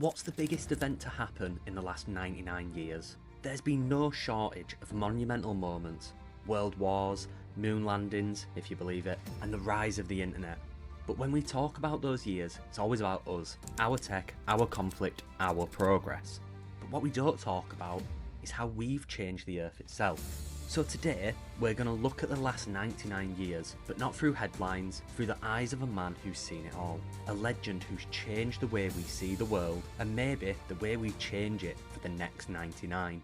What's the biggest event to happen in the last 99 years? There's been no shortage of monumental moments, world wars, moon landings, if you believe it, and the rise of the internet. But when we talk about those years, it's always about us, our tech, our conflict, our progress. But what we don't talk about is how we've changed the Earth itself. So today, we're going to look at the last 99 years, but not through headlines, through the eyes of a man who's seen it all. A legend who's changed the way we see the world, and maybe the way we change it for the next 99.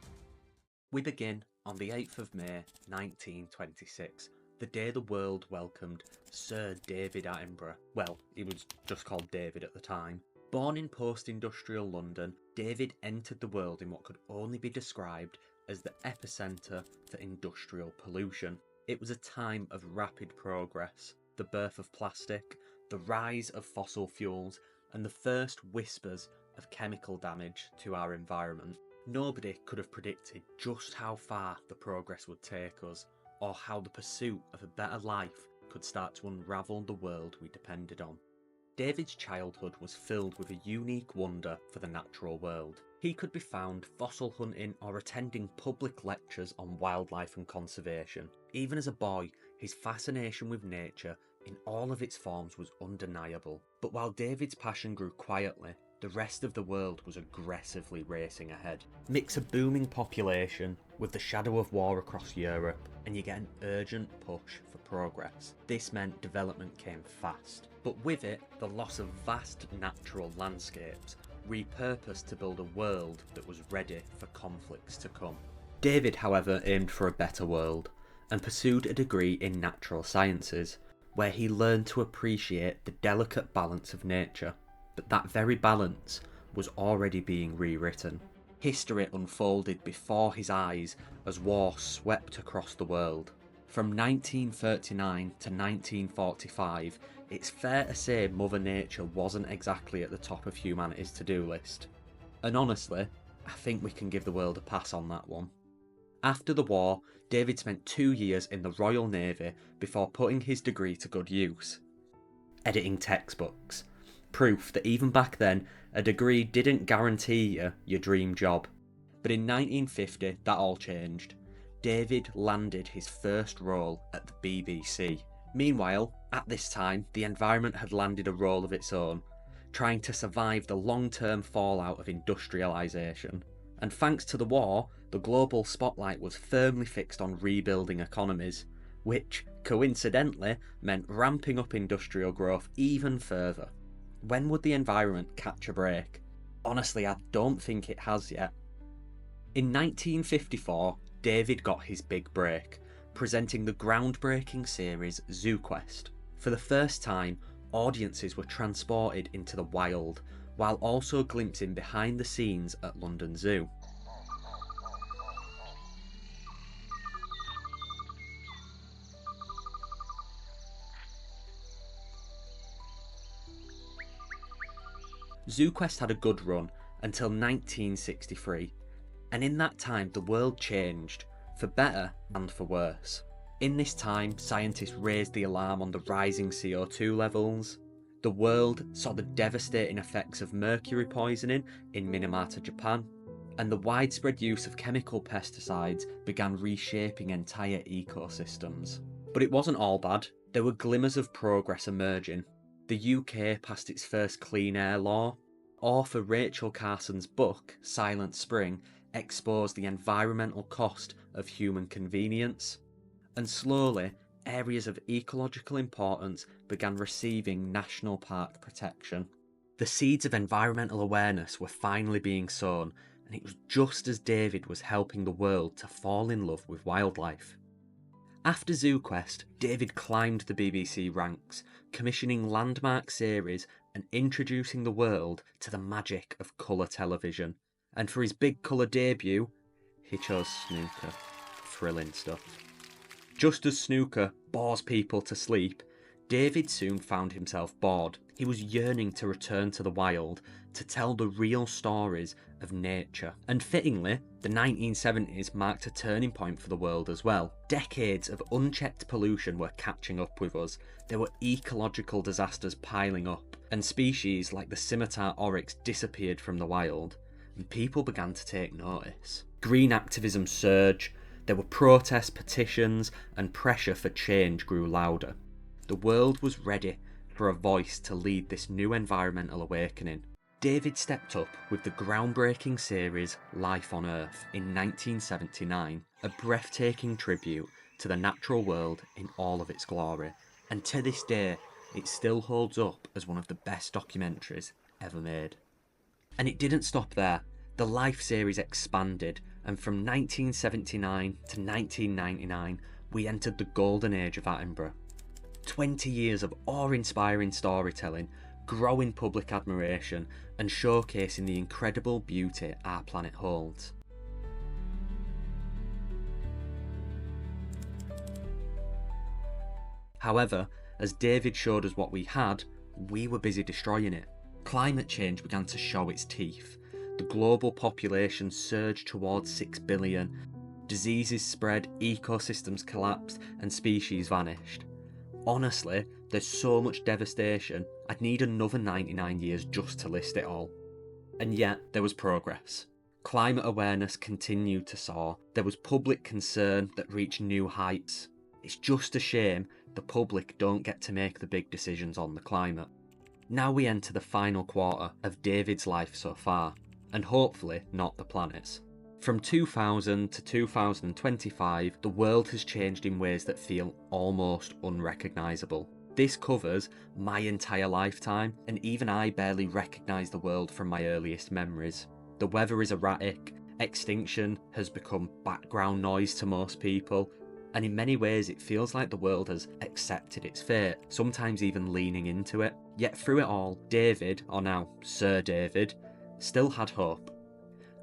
We begin on the 8th of May 1926, the day the world welcomed Sir David Attenborough. Well, he was just called David at the time. Born in post-industrial London, David entered the world in what could only be described as the epicentre for industrial pollution. It was a time of rapid progress, the birth of plastic, the rise of fossil fuels, and the first whispers of chemical damage to our environment. Nobody could have predicted just how far the progress would take us, or how the pursuit of a better life could start to unravel the world we depended on. David's childhood was filled with a unique wonder for the natural world. He could be found fossil hunting or attending public lectures on wildlife and conservation. Even as a boy, his fascination with nature in all of its forms was undeniable. But while David's passion grew quietly, the rest of the world was aggressively racing ahead. Mix a booming population with the shadow of war across Europe, and you get an urgent push for progress. This meant development came fast, but with it, the loss of vast natural landscapes, repurposed to build a world that was ready for conflicts to come. David, however, aimed for a better world, and pursued a degree in natural sciences, where he learned to appreciate the delicate balance of nature. But that very balance was already being rewritten. History unfolded before his eyes as war swept across the world. From 1939 to 1945, it's fair to say Mother Nature wasn't exactly at the top of humanity's to-do list. And honestly, I think we can give the world a pass on that one. After the war, David spent 2 years in the Royal Navy before putting his degree to good use. Editing textbooks. Proof that even back then, a degree didn't guarantee you your dream job. But in 1950, that all changed. David landed his first role at the BBC. Meanwhile, at this time, the environment had landed a role of its own, trying to survive the long-term fallout of industrialisation. And thanks to the war, the global spotlight was firmly fixed on rebuilding economies, which, coincidentally, meant ramping up industrial growth even further. When would the environment catch a break? Honestly, I don't think it has yet. In 1954, David got his big break, presenting the groundbreaking series ZooQuest. For the first time, audiences were transported into the wild, while also glimpsing behind the scenes at London Zoo. ZooQuest had a good run until 1963, and in that time the world changed, for better and for worse. In this time, scientists raised the alarm on the rising CO2 levels. The world saw the devastating effects of mercury poisoning in Minamata, Japan, and the widespread use of chemical pesticides began reshaping entire ecosystems. But it wasn't all bad. There were glimmers of progress emerging. The UK passed its first clean air law. Author Rachel Carson's book, Silent Spring, exposed the environmental cost of human convenience. And slowly, areas of ecological importance began receiving national park protection. The seeds of environmental awareness were finally being sown, and it was just as David was helping the world to fall in love with wildlife. After ZooQuest, David climbed the BBC ranks, commissioning landmark series and introducing the world to the magic of colour television. And for his big colour debut, he chose snooker. Thrilling stuff. Just as snooker bores people to sleep, David soon found himself bored. He was yearning to return to the wild, to tell the real stories of nature. And fittingly, the 1970s marked a turning point for the world as well. Decades of unchecked pollution were catching up with us. There were ecological disasters piling up, and species like the scimitar oryx disappeared from the wild, and people began to take notice. Green activism surged, there were protests, petitions, and pressure for change grew louder. The world was ready for a voice to lead this new environmental awakening. David stepped up with the groundbreaking series Life on Earth in 1979, a breathtaking tribute to the natural world in all of its glory, and to this day it still holds up as one of the best documentaries ever made. And it didn't stop there. The Life series expanded, and from 1979 to 1999 we entered the golden age of Attenborough. 20 years of awe-inspiring storytelling, growing public admiration, and showcasing the incredible beauty our planet holds. However, as David showed us what we had, we were busy destroying it. Climate change began to show its teeth. The global population surged towards 6 billion. Diseases spread, ecosystems collapsed, and species vanished. Honestly, there's so much devastation, I'd need another 99 years just to list it all. And yet, there was progress. Climate awareness continued to soar. There was public concern that reached new heights. It's just a shame the public don't get to make the big decisions on the climate. Now we enter the final quarter of David's life so far, and hopefully not the planet's. From 2000 to 2025, the world has changed in ways that feel almost unrecognisable. This covers my entire lifetime, and even I barely recognise the world from my earliest memories. The weather is erratic, extinction has become background noise to most people, and in many ways it feels like the world has accepted its fate, sometimes even leaning into it. Yet through it all, David, or now Sir David, still had hope.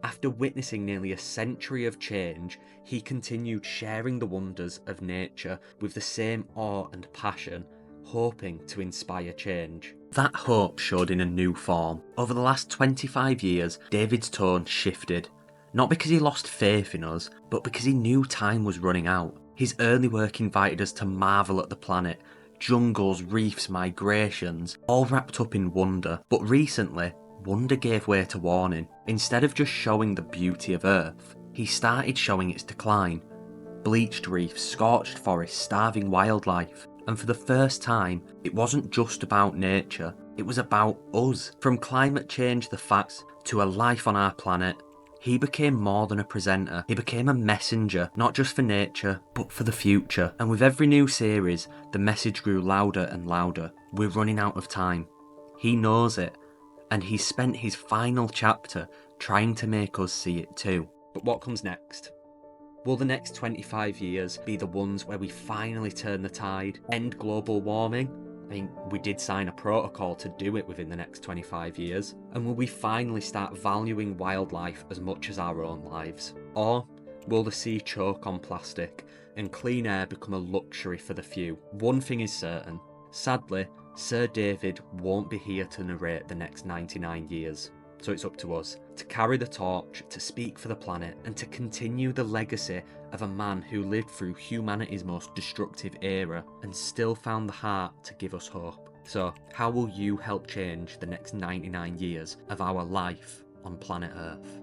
After witnessing nearly a century of change, he continued sharing the wonders of nature with the same awe and passion, hoping to inspire change. That hope showed in a new form. Over the last 25 years, David's tone shifted. Not because he lost faith in us, but because he knew time was running out. His early work invited us to marvel at the planet, jungles, reefs, migrations, all wrapped up in wonder. But recently, wonder gave way to warning. Instead of just showing the beauty of Earth, he started showing its decline. Bleached reefs, scorched forests, starving wildlife. And for the first time, it wasn't just about nature, it was about us. From climate change, the facts, to a life on our planet, he became more than a presenter. He became a messenger, not just for nature, but for the future. And with every new series, the message grew louder and louder. We're running out of time. He knows it. And he spent his final chapter trying to make us see it too. But what comes next? Will the next 25 years be the ones where we finally turn the tide, end global warming? I mean, we did sign a protocol to do it within the next 25 years. And will we finally start valuing wildlife as much as our own lives? Or will the sea choke on plastic and clean air become a luxury for the few? One thing is certain. Sadly, Sir David won't be here to narrate the next 99 years. So it's up to us to carry the torch, to speak for the planet, and to continue the legacy of a man who lived through humanity's most destructive era and still found the heart to give us hope. So, how will you help change the next 99 years of our life on planet Earth?